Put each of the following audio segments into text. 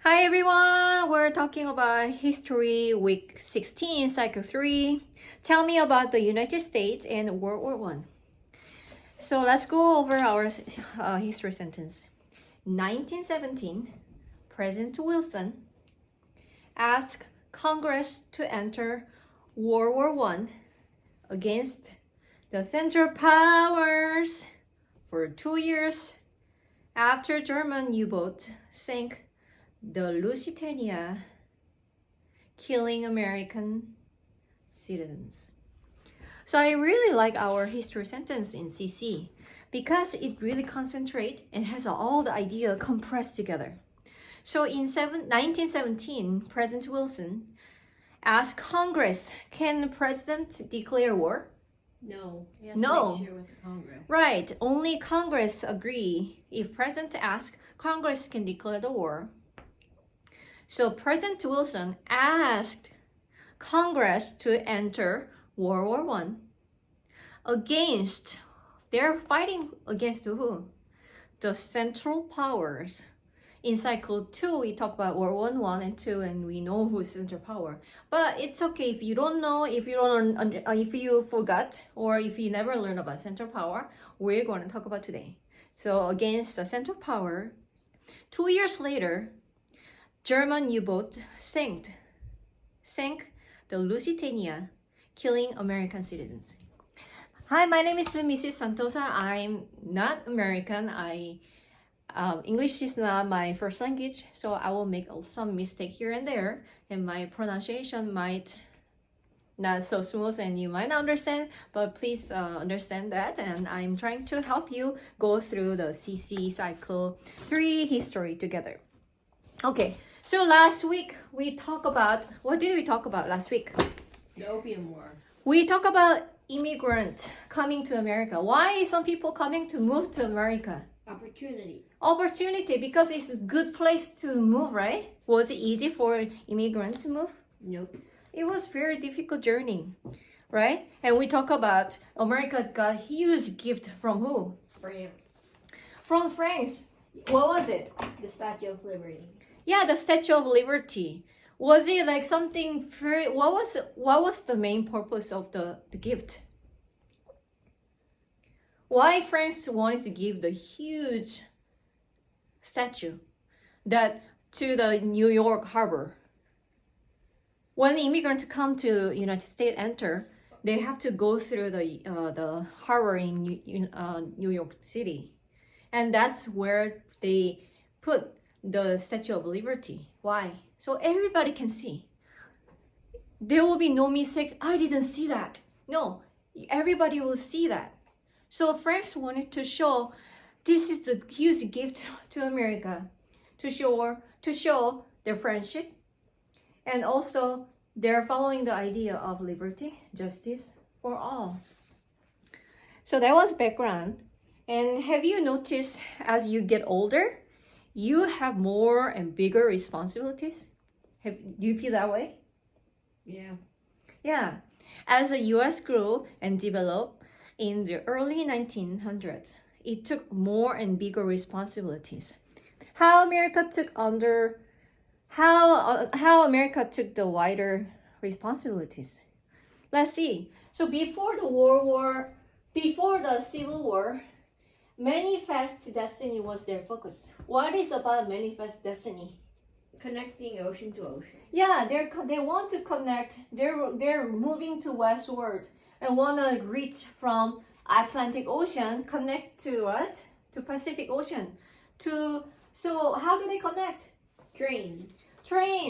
Hi everyone, we're talking about History Week 16, Cycle 3. Tell me about the United States and World War One. So let's go over our history sentence. 1917, President Wilson asked Congress to enter World War One against the Central Powers for 2 years after German U-boat sank the Lusitania, killing American citizens. So I really like our history sentence in CC because it really concentrates and has all the idea compressed together. So in 1917, President Wilson asked Congress, can the president declare war? No, he has No. to make sure with the Congress. Right, only Congress agree. If president asks, Congress can declare the war. So President Wilson asked Congress to enter World War One against, they're fighting against who? The Central Powers. In Cycle 2, we talk about World War 1 and 2, and we know who's Central Power. But it's okay if you don't know, if you forgot, or if you never learned about Central Power, we're going to talk about today. So against the Central Power, 2 years later, German U-boat sank the Lusitania, killing American citizens. Hi, my name is Mrs. Santosa. I'm not American. English is not my first language, so I will make some mistake here and there, and my pronunciation might not so smooth and you might not understand, but please understand that, and I'm trying to help you go through the CC Cycle 3 history together. Okay, so last week we talked about, what did we talk about last week? The Opium War. We talk about immigrant coming to America. Why some people coming to move to America? Opportunity, because it's a good place to move, right? Was it easy for immigrants to move? Nope. It was very difficult journey, right? And we talk about America got huge gift from who? France. From France. What was it? The Statue of Liberty. Yeah, the Statue of Liberty. Was it like something very, what was the main purpose of the gift? Why France wanted to give the huge statue that to the New York harbor? When immigrants come to United States enter, they have to go through the harbor in New York City, and that's where they put the Statue of Liberty. Why? So everybody can see. There will be no mistake. I didn't see that. No, everybody will see that. So France wanted to show this is the huge gift to America, to show their friendship, and also they're following the idea of liberty, justice for all. So that was background. And have you noticed as you get older, you have more and bigger responsibilities? Do you feel that way? Yeah. Yeah. As the US grew and developed in the early 1900s, it took more and bigger responsibilities. How America took the wider responsibilities. Let's see. So before the Civil War, Manifest Destiny was their focus. What is about Manifest Destiny? Connecting ocean to ocean. Yeah, they want to connect. They're moving to westward and want to reach from Atlantic Ocean, connect to what? To Pacific Ocean. So how do they connect? Train.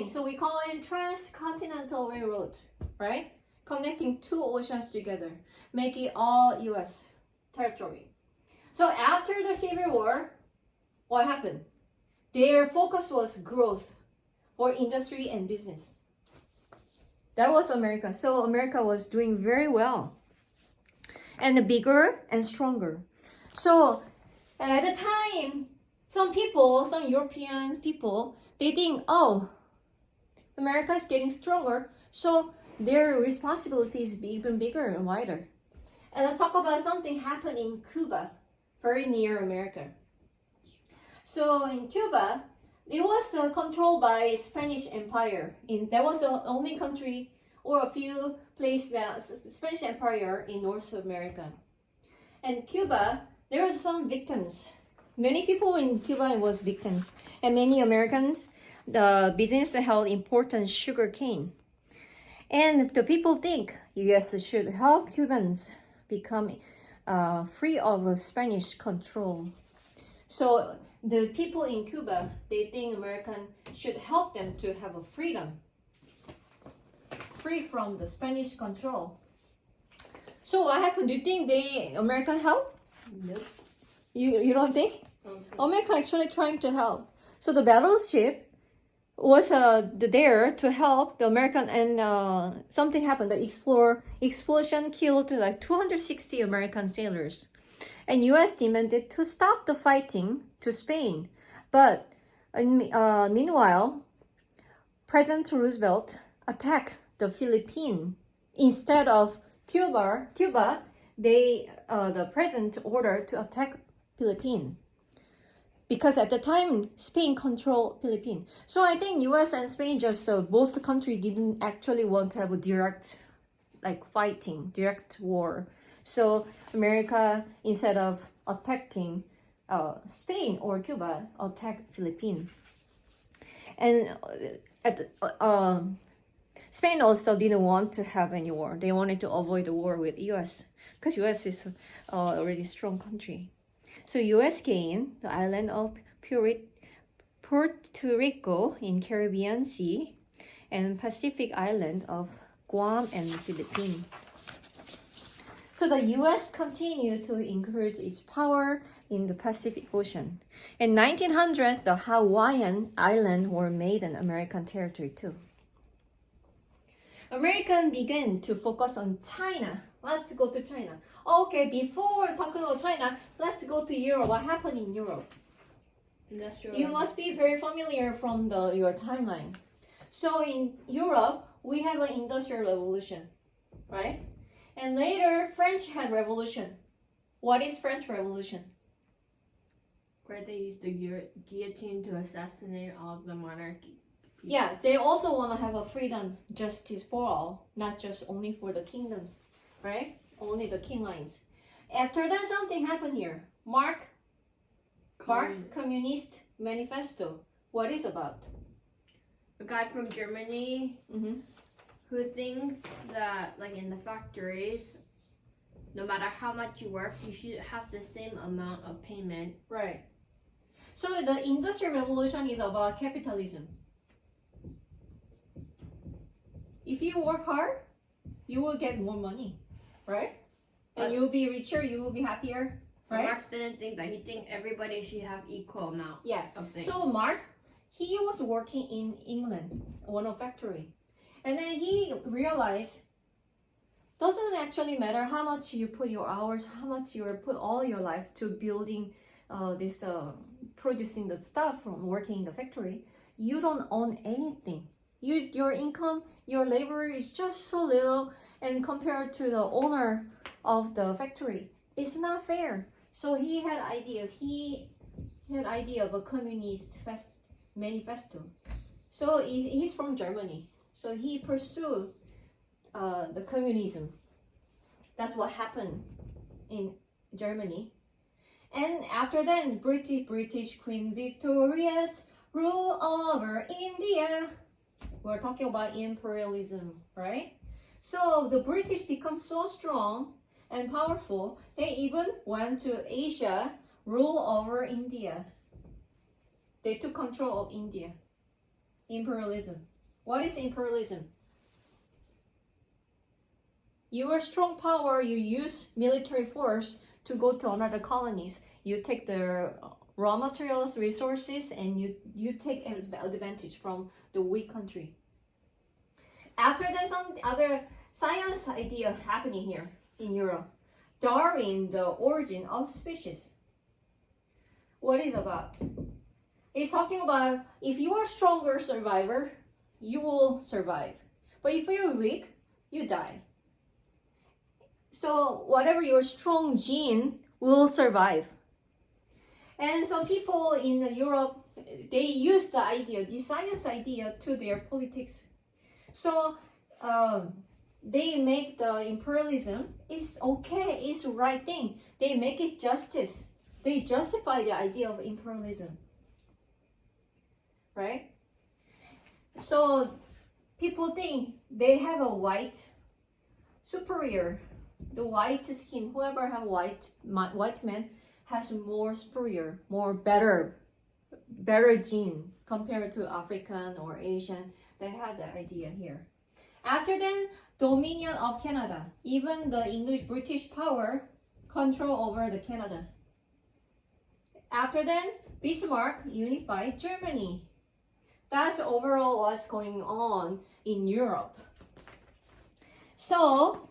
So we call it Transcontinental Railroad, right? Connecting two oceans together, making all U.S. territory. So after the Civil War, what happened? Their focus was growth for industry and business. That was America. So America was doing very well, and bigger and stronger. So, and at the time, some European people, they think, oh, America is getting stronger, so their responsibility is even bigger and wider. And let's talk about something happened in Cuba, very near America. So in Cuba, it was controlled by Spanish Empire. That was the only country or a few places that Spanish Empire in North America. And Cuba, there was some victims. Many people in Cuba was victims, and many Americans, the business held important sugar cane. And the people think U.S. should help Cubans become free of Spanish control. So the people in Cuba, they think American should help them to have a freedom, free from the Spanish control. So what happened? Do you think the American help? Nope. You don't think? Okay. America actually trying to help. So the battleship was there to help the American, and something happened. The explosion killed like 260 American sailors, and U.S. demanded to stop the fighting to Spain. But meanwhile, President Roosevelt attacked the Philippines instead of Cuba. The president ordered to attack Philippines, because at the time Spain controlled Philippines. So I think U.S. and Spain just both countries didn't actually want to have a direct direct war. So America, instead of attacking Spain or Cuba, attacked Philippines. And Spain also didn't want to have any war. They wanted to avoid the war with U.S. because U.S. is already strong country. So U.S. gained the island of Puerto Rico in Caribbean Sea and Pacific island of Guam and Philippines. So the U.S. continued to increase its power in the Pacific Ocean. In 1900s, the Hawaiian Islands were made an American territory too. Americans began to focus on China. Let's go to China. Okay, before talking about China, let's go to Europe. What happened in Europe? You must be very familiar from your timeline. So in Europe, we have an industrial revolution, right? And later, French had revolution. What is French Revolution? Where they used the guillotine to assassinate all of the monarchy. Yeah, they also want to have a freedom, justice for all, not just only for the kingdoms, right? Only the king lines. After that, something happened here. Marx's Communist Manifesto. What is about? A guy from Germany Mm-hmm. who thinks that, like in the factories, no matter how much you work, you should have the same amount of payment. Right. So the Industrial Revolution is about capitalism. If you work hard, you will get more money, right? And you will be richer, you will be happier, right? Marx didn't think that. He think everybody should have equal amount of things. So Marx, he was working in England, one of factory. And then he realized, doesn't actually matter how much you put your hours, how much you put all your life to building producing the stuff from working in the factory. You don't own anything. Your income, your labor is just so little, and compared to the owner of the factory, it's not fair. So he had idea. He had idea of a communist manifesto. So he's from Germany. So he pursued the communism. That's what happened in Germany. And after that, British Queen Victoria's rule over India. We're talking about imperialism, right? So the British become so strong and powerful, they even went to Asia, rule over India. They took control of India. Imperialism. What is imperialism? You are strong power, you use military force to go to another colonies. You take the raw materials, resources, and you take advantage from the weak country. After that, some other science idea happening here in Europe. Darwin, the origin of species. What is about? It's talking about if you are stronger survivor, you will survive. But if you're weak, you die. So whatever your strong gene will survive. And so people in Europe they use the idea, the science idea, to their politics. So they make the imperialism is okay, it's the right thing. They make it justice. They justify the idea of imperialism. Right? So people think they have a white superior. The white skin, whoever have white man has more superior, more better gene compared to African or Asian. They had that idea here. After then, dominion of Canada. Even the English British power control over the Canada. After then, Bismarck unified Germany. That's overall what's going on in Europe. So,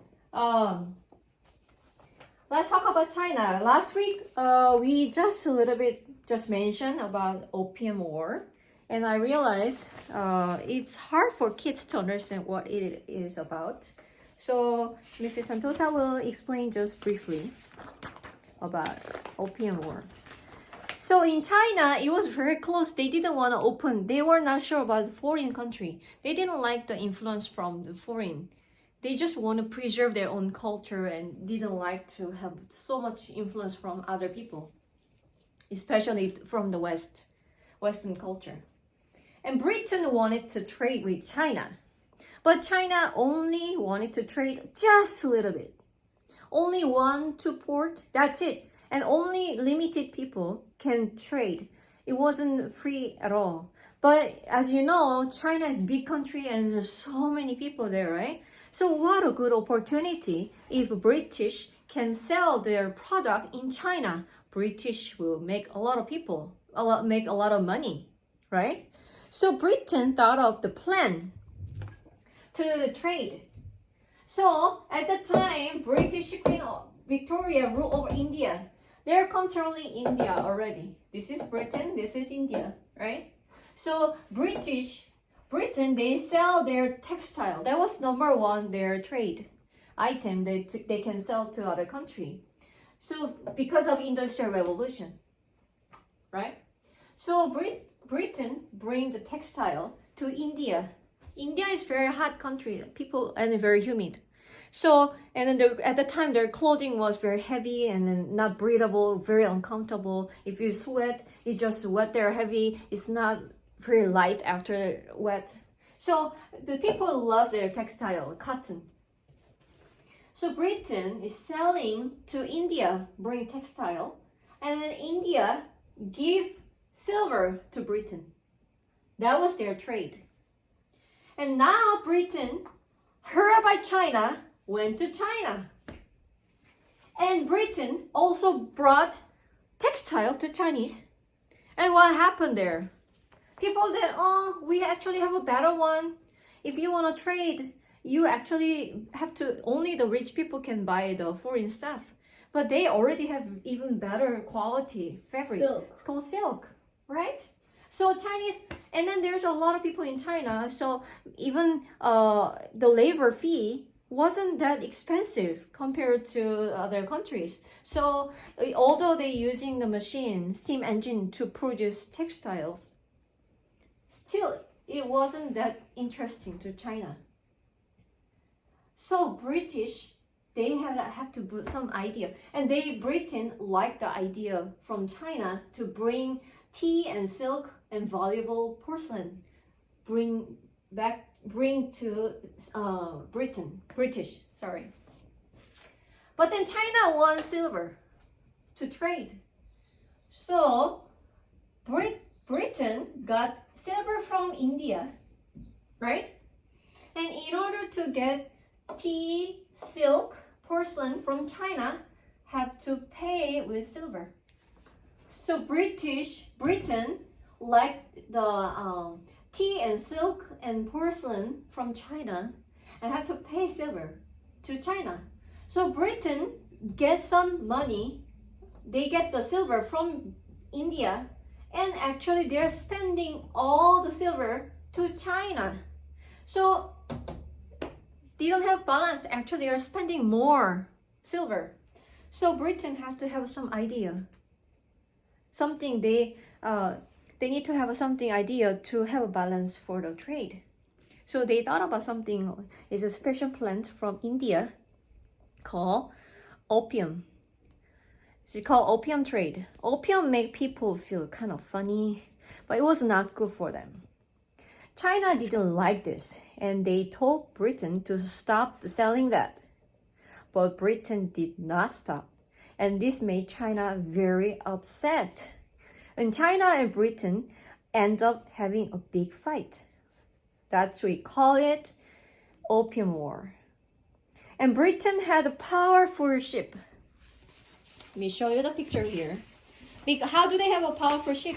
let's talk about China. Last week, we just a little bit just mentioned about Opium War. And I realized it's hard for kids to understand what it is about. So Mrs. Santosa will explain just briefly about Opium War. So in China, it was very close. They didn't want to open. They were not sure about the foreign country. They didn't like the influence from the foreign. They just want to preserve their own culture and didn't like to have so much influence from other people, especially from the Western culture. And Britain wanted to trade with China, but China only wanted to trade just a little bit. Only 1-2 port, that's it. And only limited people can trade. It wasn't free at all. But as you know, China is a big country and there's so many people there, right? So what a good opportunity if British can sell their product in China. British will make a lot of money, right? So Britain thought of the plan to trade. So at the time, British Queen Victoria ruled over India. They're controlling India already. This is Britain, this is India, right? So Britain, they sell their textile. That was number one, their trade item they can sell to other country. So because of Industrial Revolution, right? So Britain bring the textile to India. India is very hot country, people, and very humid. So, and then at the time their clothing was very heavy and then not breathable, very uncomfortable. If you sweat, it just wet there heavy. It's not very light after wet. So the people love their textile, cotton. So Britain is selling to India, bring textile, and then India give silver to Britain. That was their trade. And now Britain, heard about China, went to China. And Britain also brought textile to Chinese. And what happened there? People then, we actually have a better one. If you want to trade, you actually have to, only the rich people can buy the foreign stuff. But they already have even better quality fabric. Silk. It's called silk, right? So Chinese, and then there's a lot of people in China. So even the labor fee wasn't that expensive compared to other countries. So although they're using the machine, steam engine to produce textiles, still it wasn't that interesting to China. So British, they have to put some idea. And Britain liked the idea from China to bring tea and silk and valuable porcelain, bring to British. But then China won silver to trade. So Britain got silver from India, right? And in order to get tea, silk, porcelain from China, have to pay with silver. So Britain liked the tea and silk and porcelain from China and have to pay silver to China. So Britain gets some money. They get the silver from India, and actually they're spending all the silver to China. So they don't have balance. Actually, they are spending more silver. So Britain have to have some idea. Something they they need to have something idea to have a balance for the trade. So they thought about something is a special plant from India called opium. It's called opium trade. Opium make people feel kind of funny, but it was not good for them. China didn't like this, and they told Britain to stop selling that. But Britain did not stop, and this made China very upset. And China and Britain end up having a big fight. That's what we call it Opium War. And Britain had a powerful ship. Let me show you the picture here. How do they have a powerful ship?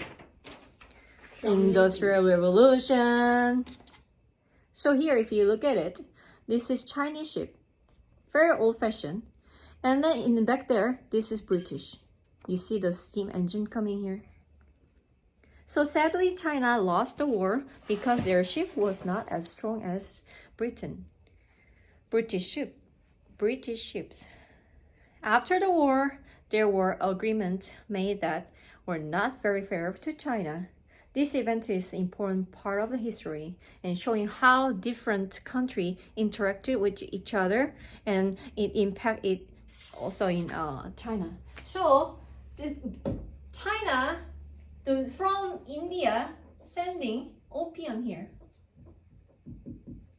Industrial Revolution. So here, if you look at it, this is Chinese ship. Very old-fashioned. And then in the back there, this is British. You see the steam engine coming here? So sadly, China lost the war because their ship was not as strong as Britain. British ships. After the war, there were agreements made that were not very fair to China. This event is an important part of the history and showing how different countries interacted with each other and it impacted also in China. So China from India sending opium here,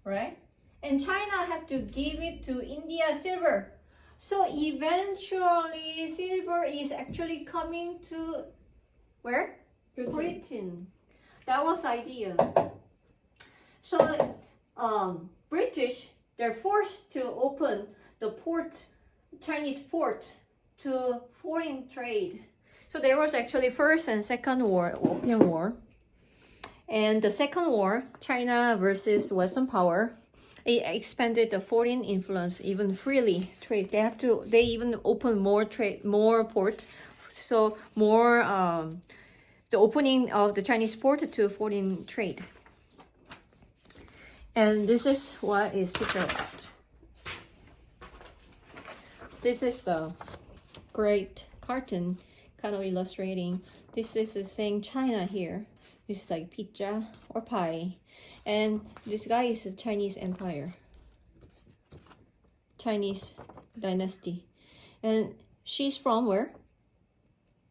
right? And China had to give it to India silver. So eventually silver is actually coming to where? Britain. That was the idea. So British, they're forced to open the port, Chinese port, to foreign trade. So there was actually First and Second War, Opium War. And the Second War, China versus Western power, it expanded the foreign influence even freely trade. They even open more ports, so more the opening of the Chinese port to foreign trade. And this is what is pictured about. This is the great cartoon kind of illustrating. This is saying China here. This is like pizza or pie. And this guy is the Chinese Empire. Chinese dynasty. And she's from where?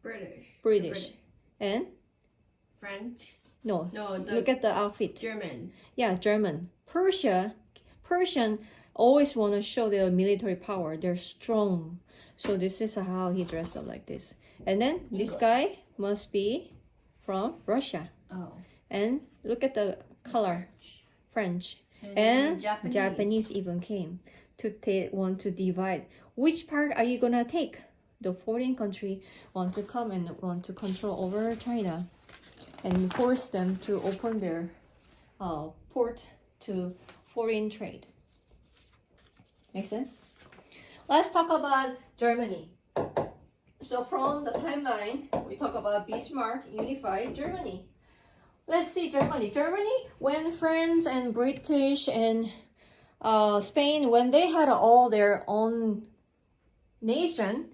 British. And? French. No, look at the outfit. German. Yeah, German. Persian always want to show their military power. They're strong. So this is how he dressed up like this. And then this guy must be from Russia. Oh. And look at the color. French. And Japanese even came to want to divide. Which part are you gonna take? The foreign country want to come and want to control over China and force them to open their port to foreign trade. Make sense? Let's talk about Germany. So from the timeline, we talk about Bismarck unified Germany. Let's see Germany. Germany, when France and British and Spain, when they had all their own nation,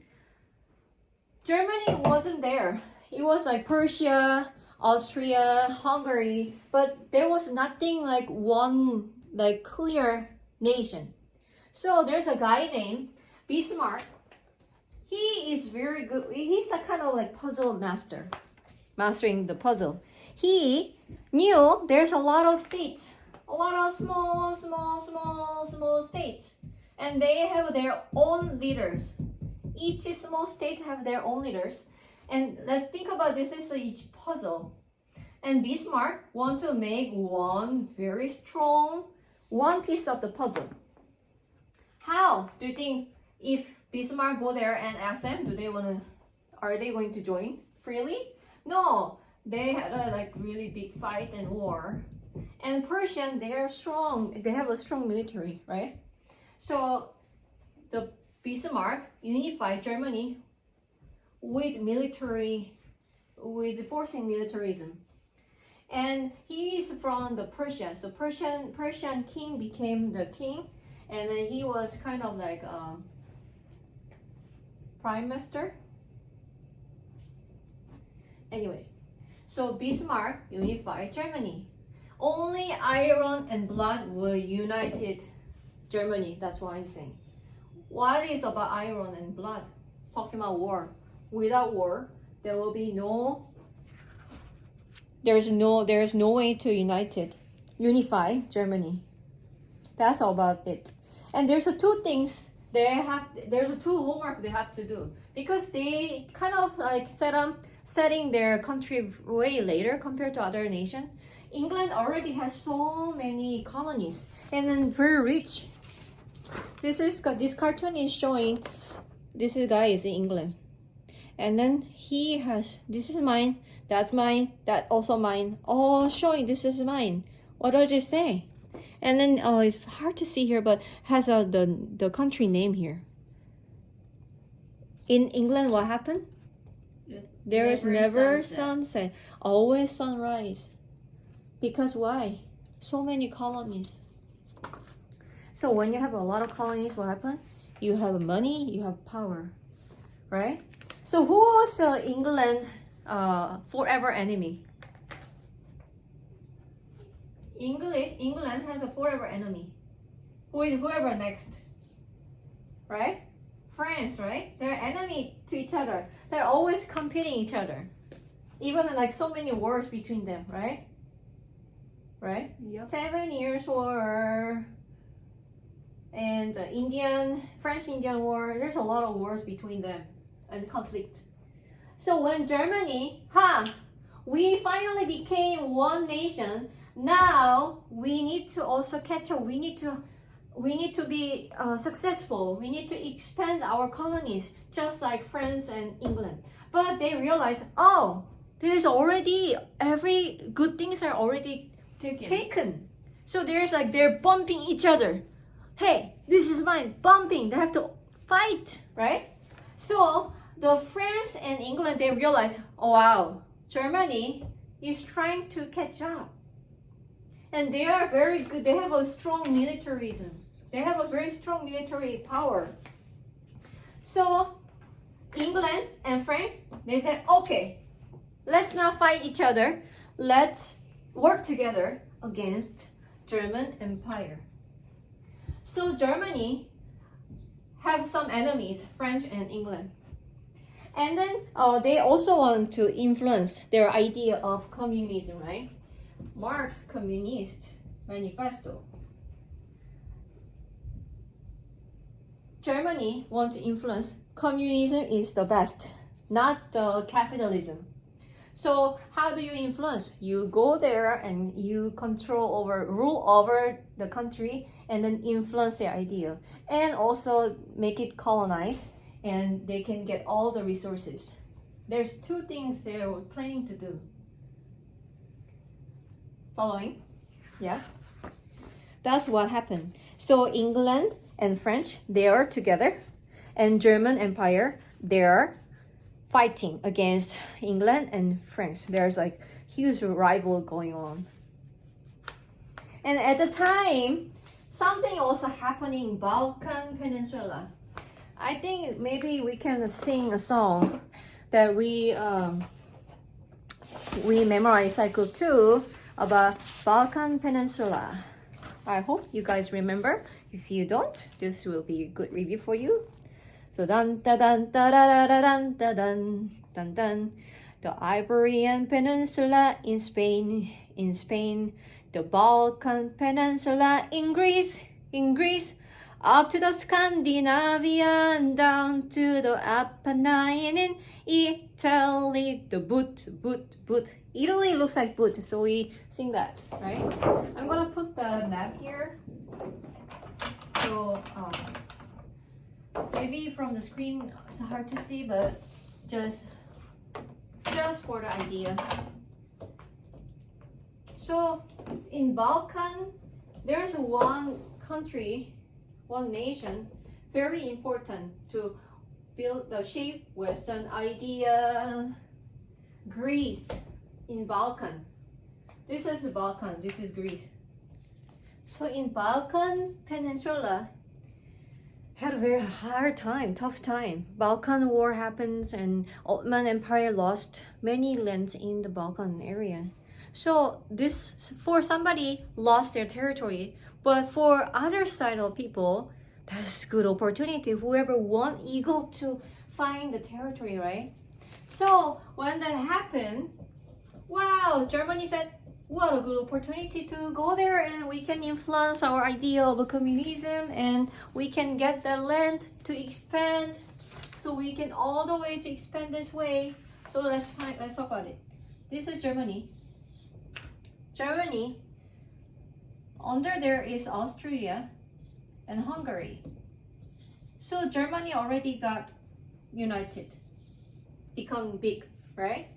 Germany wasn't there. It was like Prussia, Austria, Hungary, but there was nothing like one like clear nation. So there's a guy named Bismarck. He is very good. He's a kind of like puzzle master, mastering the puzzle. He knew there's a lot of states, a lot of small states, and they have their own leaders. Each small state have their own leaders. And let's think about this is each puzzle. And Bismarck want to make one very strong, one piece of the puzzle. How do you think if Bismarck go there and ask them, are they going to join freely? No, they had a like really big fight and war. And Persian, they are strong. They have a strong military, right? So the Bismarck unified Germany with forcing militarism. And he is from the Persia. So Persian king became the king, and then he was kind of like prime minister. Anyway, So Bismarck unified Germany. Only iron and blood will unite Germany. That's what I'm saying. What is about iron and blood? It's talking about war. Without war, there will be there's no way to unify Germany. That's all about it. And there's two things there's two homework they have to do, because they kind of like setting their country way later compared to other nation. England already has so many colonies and then very rich. This cartoon is showing this guy is in England, and then he has, this is mine, that's mine, that also mine, all showing this is mine. What did I say? And then it's hard to see here, but has the country name here. In England, what happened? There is never sunset, always sunrise. Because why? So many colonies. So when you have a lot of colonies, what happened? You have money, you have power, right? So who was England forever enemy? England has a forever enemy. Whoever next, right? France, right? They're enemy to each other. They're always competing each other. Even like so many wars between them, right? Right? Yep. 7 Years War and French-Indian War. There's a lot of wars between them and conflict. So when Germany, we finally became one nation. Now we need to also catch up. We need to be successful. We need to expand our colonies, just like France and England. But they realize, there's already every good things are already taken. So they're bumping each other. Hey, this is mine. Bumping. They have to fight, right? So the France and England, they realize, Germany is trying to catch up. And they are very good. They have a strong militarism. They have a very strong military power. So England and France, they said, okay, let's not fight each other. Let's work together against German Empire. So Germany have some enemies, French and England. And then they also want to influence their idea of communism, right? Marx Communist Manifesto. Germany want to influence communism is the best, not capitalism. So how do you influence? You go there and you rule over the country and then influence their idea. And also make it colonized and they can get all the resources. There's two things they're planning to do. Following? Yeah? That's what happened. So England and French, they are together. And German Empire, they are fighting against England and France. There's like huge rival going on. And at the time, something also happening in Balkan Peninsula. I think maybe we can sing a song that we memorized cycle 2 about Balkan Peninsula. I hope you guys remember. If you don't, this will be a good review for you. So dun dun dun dun dun dun dun dun dun dun. The Iberian Peninsula in Spain, the Balkan Peninsula in Greece, up to the Scandinavian, down to the Apennine in Italy. The boot. Italy looks like boot, so we sing that, right? I'm gonna put the map here. So maybe from the screen it's hard to see, but just for the idea. So in Balkan, there's one country, one nation, very important to build the shape Western idea. Greece in Balkan. This is Balkan, this is Greece. So in Balkan Peninsula, had a very hard time, tough time. Balkan War happens and Ottoman Empire lost many lands in the Balkan area. So this, for somebody lost their territory, but for other side of people, that's good opportunity. Whoever want eagle to find the territory, right? So when that happened, wow, Germany said, what a good opportunity to go there and we can influence our idea of communism and we can get the land to expand. So we can all the way to expand this way. So let's talk about it. This is Germany. Germany, under there is Austria and Hungary. So Germany already got united, become big, right?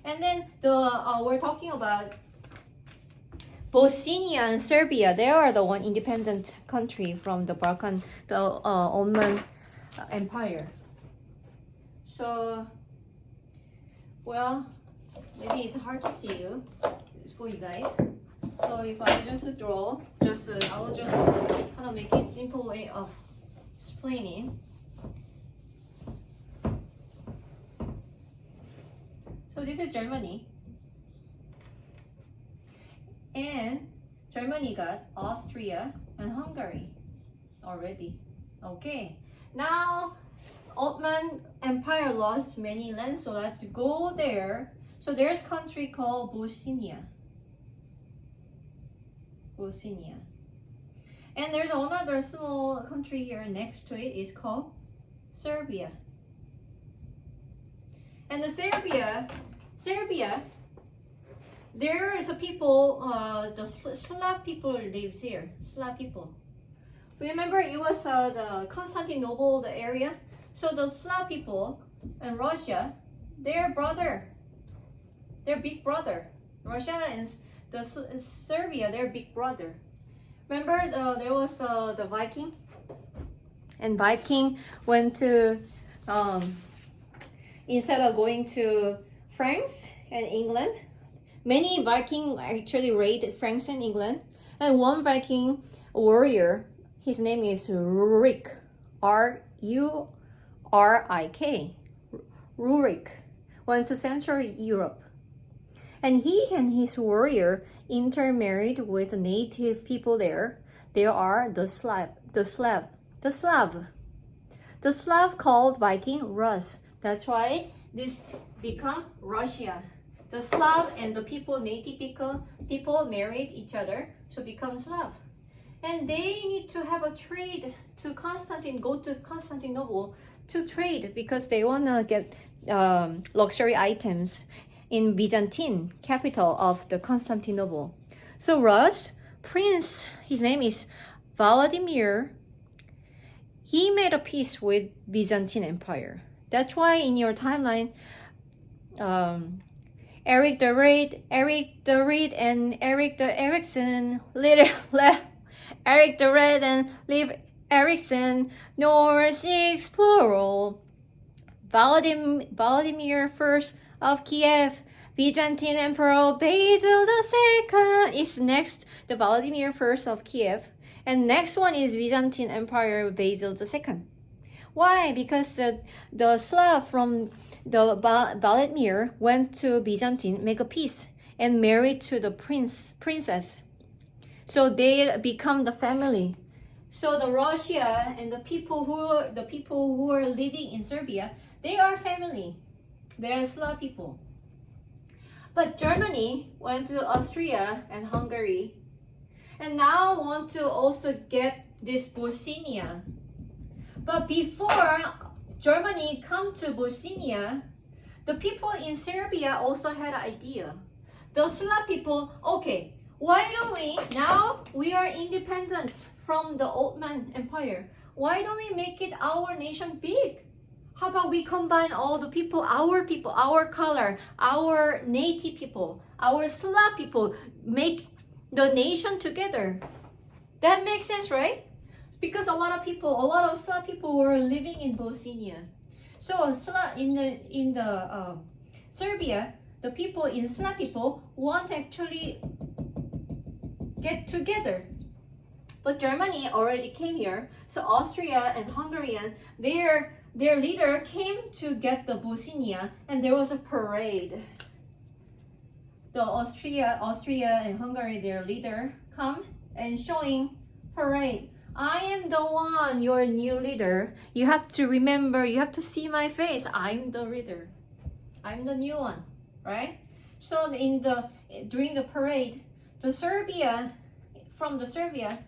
And then we're talking about Bosnia and Serbia. They are the one independent country from the Balkan, the Ottoman Empire. So, well, maybe it's hard to see you for you guys. So if I just draw, I'll just kind of make it simple way of explaining. So this is Germany. And Germany got Austria and Hungary already. Okay. Now Ottoman Empire lost many lands, so let's go there. So there's a country called Bosnia. Bosnia. And there's another small country here next to it is called Serbia. And the Serbia, there is a people, the Slav people lives here. Slav people. Remember, it was the Constantinople, the area. So the Slav people and Russia, they're brother. They're big brother. Russia and the Serbia, they're big brother. Remember, there was the Viking, and Viking went to instead of going to France and England. Many Viking actually raided France and England, and one Viking warrior, his name is Rurik, R-U-R-I-K, Rurik, went to Central Europe, and he and his warrior intermarried with the native people there. They are the Slav called Viking Rus. That's why this become Russia. The Slav and the people, native people married each other, so become Slav. And they need to have a trade to go to Constantinople to trade because they want to get luxury items in Byzantine, capital of the Constantinople. So Rus, prince, his name is Vladimir, he made a peace with Byzantine Empire. That's why in your timeline, Eric the Red and Eric the Ericsson, Eric the Red and Leif Erikson, Norse explorer, Vladimir I of Kiev, Byzantine Emperor Basil II is next, the Vladimir I of Kiev, and next one is Byzantine Empire Basil II. Why? Because the Slav from the Vladimir went to Byzantine, make a peace, and married to the princess. So they become the family. So the Russia and the people who are living in Serbia, they are family. They are Slav people. But Germany went to Austria and Hungary, and now want to also get this Bosnia. But before Germany come to Bosnia, the people in Serbia also had an idea. The Slav people, okay, why don't we, now we are independent from the Ottoman Empire, why don't we make it our nation big? How about we combine all the people, our color, our native people, our Slav people, make the nation together. That makes sense, right? Because a lot of Slav people were living in Bosnia. So in the Serbia, the people in Slav people want to actually get together But Germany already came here. So Austria and Hungarian, their leader came to get the Bosnia, and there was a parade. The Austria and Hungary, their leader come and showing parade. I am the one, your new leader. You have to remember, you have to see my face. I'm the leader. I'm the new one, right? So during the parade, from the Serbia,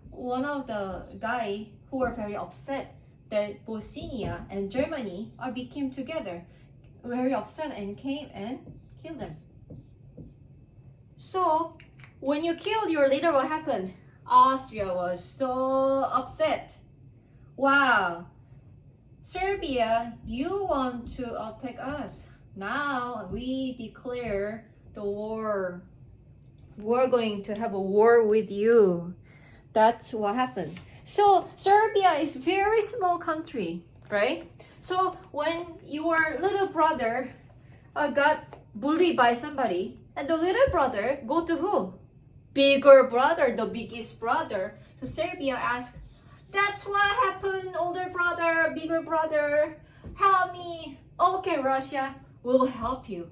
one of the guy who were very upset that Bosnia and Germany became together, very upset and came and killed them. So when you killed your leader, what happened? Austria was so upset. Wow, Serbia, you want to attack us. Now we declare the war. We're going to have a war with you. That's what happened. So Serbia is very small country, right? So when your little brother got bullied by somebody, and the little brother go to who? Bigger brother, the biggest brother. So Serbia asked, that's what happened, older brother, bigger brother. Help me. Okay, Russia will help you.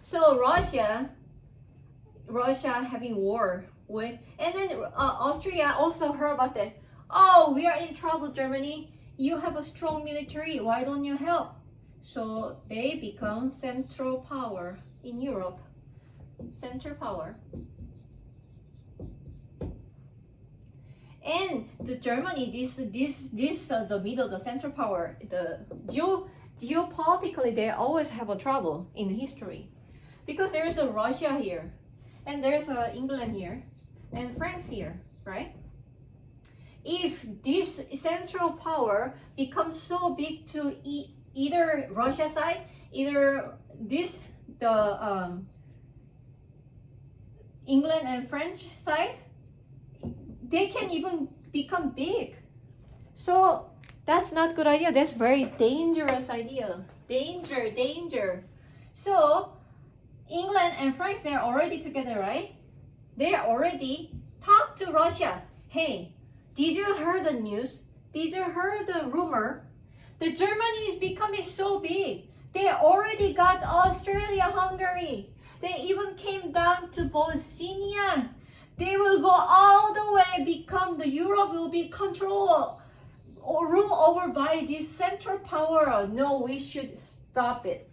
So Russia having war with, and then Austria also heard about that. Oh, we are in trouble, Germany. You have a strong military. Why don't you help? So they become central power in Europe. Central power. And the Germany, the middle, the central power, the geopolitically, they always have a trouble in history, because there is a Russia here, and there's a England here, and France here, right? If this central power becomes so big to either Russia side, either the England and French side, they can even become big. So that's not good idea. That's very dangerous idea. Danger. So England and France, they're already together, right? They already talked to Russia. Hey, did you hear the news? Did you hear the rumor? The Germany is becoming so big. They already got Australia, Hungary. They even came down to Bosnia. They will go all the way, become the Europe will be controlled or ruled over by this central power. No, we should stop it.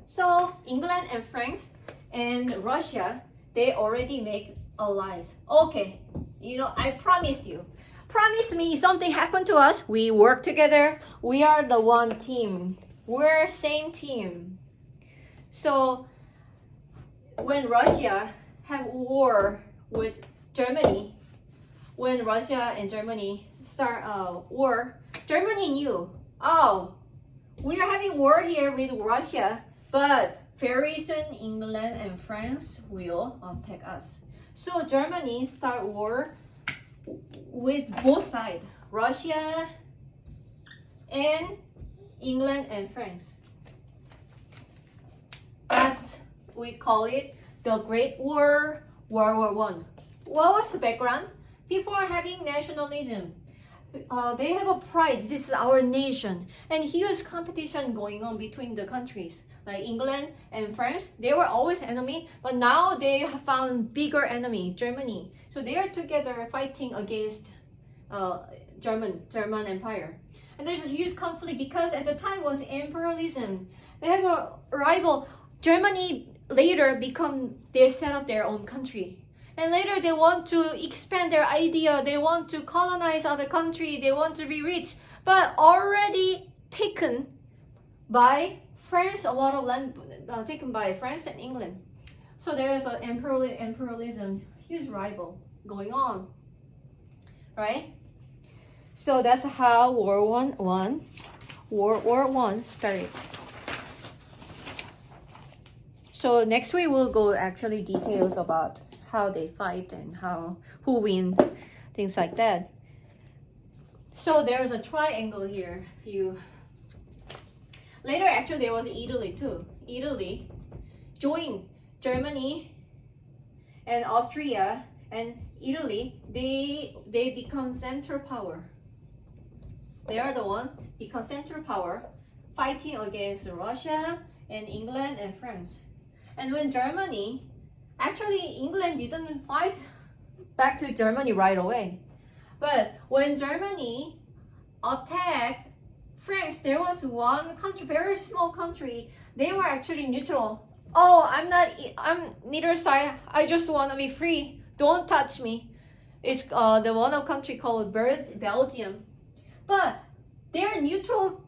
So England and France and Russia, they already make allies. Okay, I promise you. Promise me if something happened to us, we work together. We are the one team. We're same team. So when Russia have war with Germany, when Russia and Germany start war, Germany knew, oh, we are having war here with Russia, but very soon England and France will attack us. So Germany start war with both sides, Russia and England and France. That's, we call it the Great War, World War One. What was the background? People are having nationalism. They have a pride. This is our nation, and huge competition going on between the countries. Like England and France, they were always enemy, but now they have found bigger enemy, Germany. So they are together fighting against German Empire. And there's a huge conflict because at the time was imperialism. They have a rival. Germany later they set up their own country. And later they want to expand their idea. They want to colonize other country. They want to be rich. But already taken by France, a lot of land taken by France and England. So there is an imperialism, huge rival going on, right? So that's how World War One started. So next week we'll go actually details about how they fight and who win, things like that. So there's a triangle here. Later, actually, there was Italy too. Italy joined Germany and Austria and Italy, they become central power. They are the one become central power, fighting against Russia and England and France. And when Germany, actually England didn't fight back to Germany right away. But when Germany attacked France, there was one country, very small country, they were actually neutral. Oh, I'm neither side, I just want to be free. Don't touch me. It's the one country called Belgium. But they're neutral,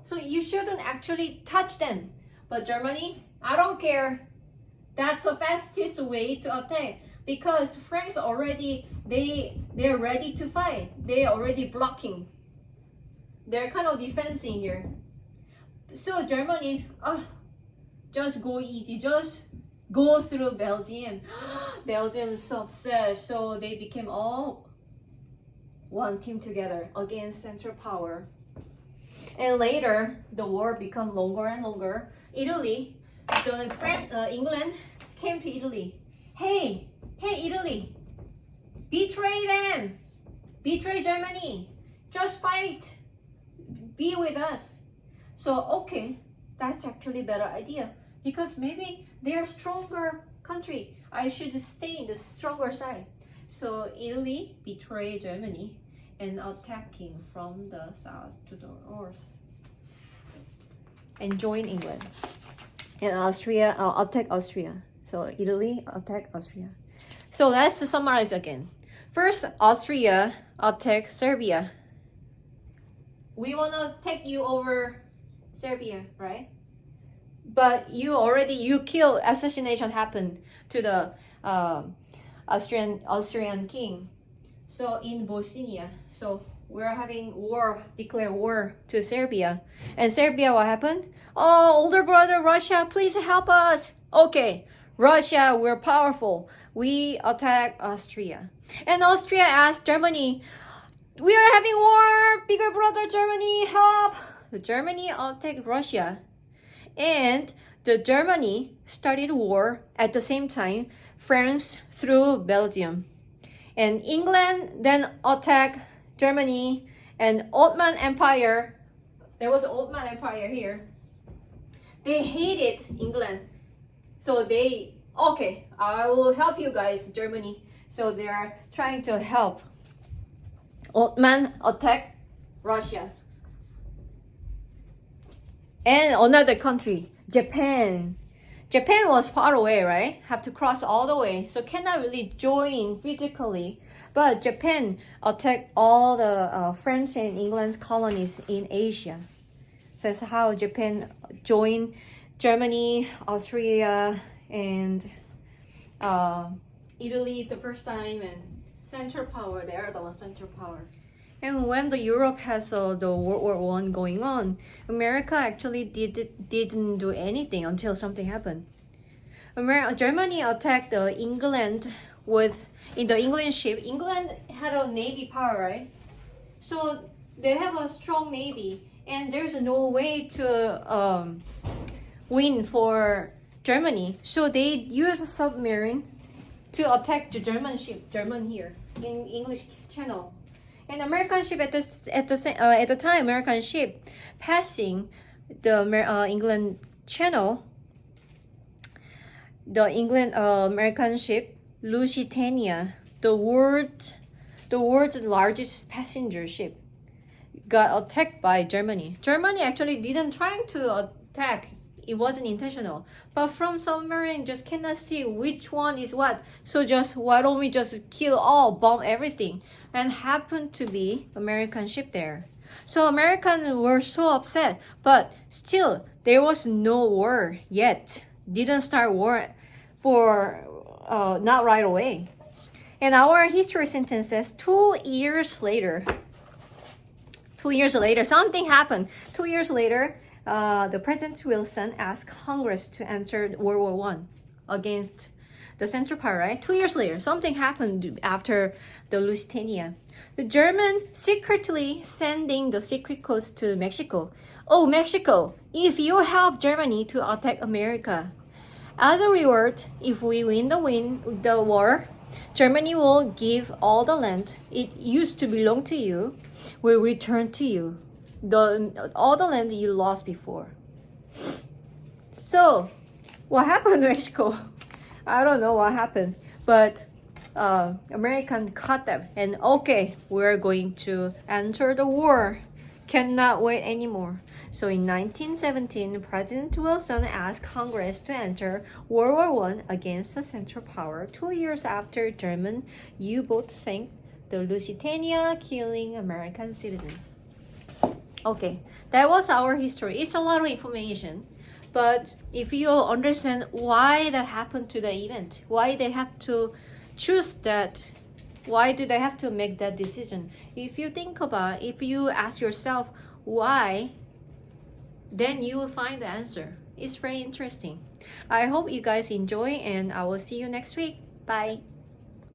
so you shouldn't actually touch them. But Germany, I don't care. That's the fastest way to attack because France already they're ready to fight. They're already blocking. They're kind of defending here. So Germany, just go easy, just go through Belgium. Belgium's so upset, so they became all one team together against Central Power. And later, the war became longer and longer. Italy, England came to Italy. Hey, Italy, betray them, betray Germany, just fight, be with us. So okay, that's actually a better idea because maybe they're stronger country. I should stay in the stronger side. So Italy betrayed Germany and attacking from the south to the north and join England. And Austria attack Austria. So Italy attack Austria. So let's summarize again. First, Austria attack Serbia. We wanna take you over Serbia, right? But you killed, assassination happened to the Austrian king. So in Bosnia, so we're having declare war to Serbia. And Serbia, what happened? Oh, older brother Russia, please help us. Okay, Russia, we're powerful. We attack Austria. And Austria asked Germany, we are having war, bigger brother Germany, help. The Germany attacked Russia. And the Germany started war at the same time, France through Belgium. And England then attacked Germany and Ottoman Empire. There was Ottoman Empire here. They hated England. So I will help you guys, Germany. So they are trying to help Ottoman attack Russia. And another country, Japan. Japan was far away, right? Have to cross all the way, so cannot really join physically. But Japan attacked all the French and England's colonies in Asia. So that's how Japan joined Germany, Austria, and Italy the first time, and Central Power. They are the Central Power. And when the Europe has the World War I going on, America actually didn't do anything until something happened. Germany attacked England in the English ship. England had a navy power, right? So they have a strong navy, and there's no way to win for Germany. So they use a submarine to attack the German ship, German here in English Channel. And American ship at the time, American ship passing the England Channel, the American ship Lusitania, the world's largest passenger ship, got attacked by Germany. Germany actually didn't try to attack. It wasn't intentional. But from submarine, just cannot see which one is what. So why don't we just kill all, bomb everything? And happened to be American ship there. So Americans were so upset. But still, there was no war yet. Didn't start war for not right away. And our history sentence says 2 years later, something happened. 2 years later, the President Wilson asked Congress to enter World War I against the Central Power, right? 2 years later, something happened after the Lusitania. The German secretly sending the secret codes to Mexico. Oh, Mexico, if you help Germany to attack America, as a reward, if we win the war, Germany will give all the land it used to belong to you, will return to you. All the land you lost before. So, what happened to Mexico? I don't know what happened, but American caught them and okay, we're going to enter the war. Cannot wait anymore. So in 1917, President Wilson asked Congress to enter World War I against a Central Power 2 years after German U-boat sank the Lusitania, killing American citizens. Okay, that was our history. It's a lot of information. But if you understand why that happened to the event, why they have to choose that, why do they have to make that decision? If you think about, if you ask yourself why, then you will find the answer. It's very interesting. I hope you guys enjoy and I will see you next week. Bye.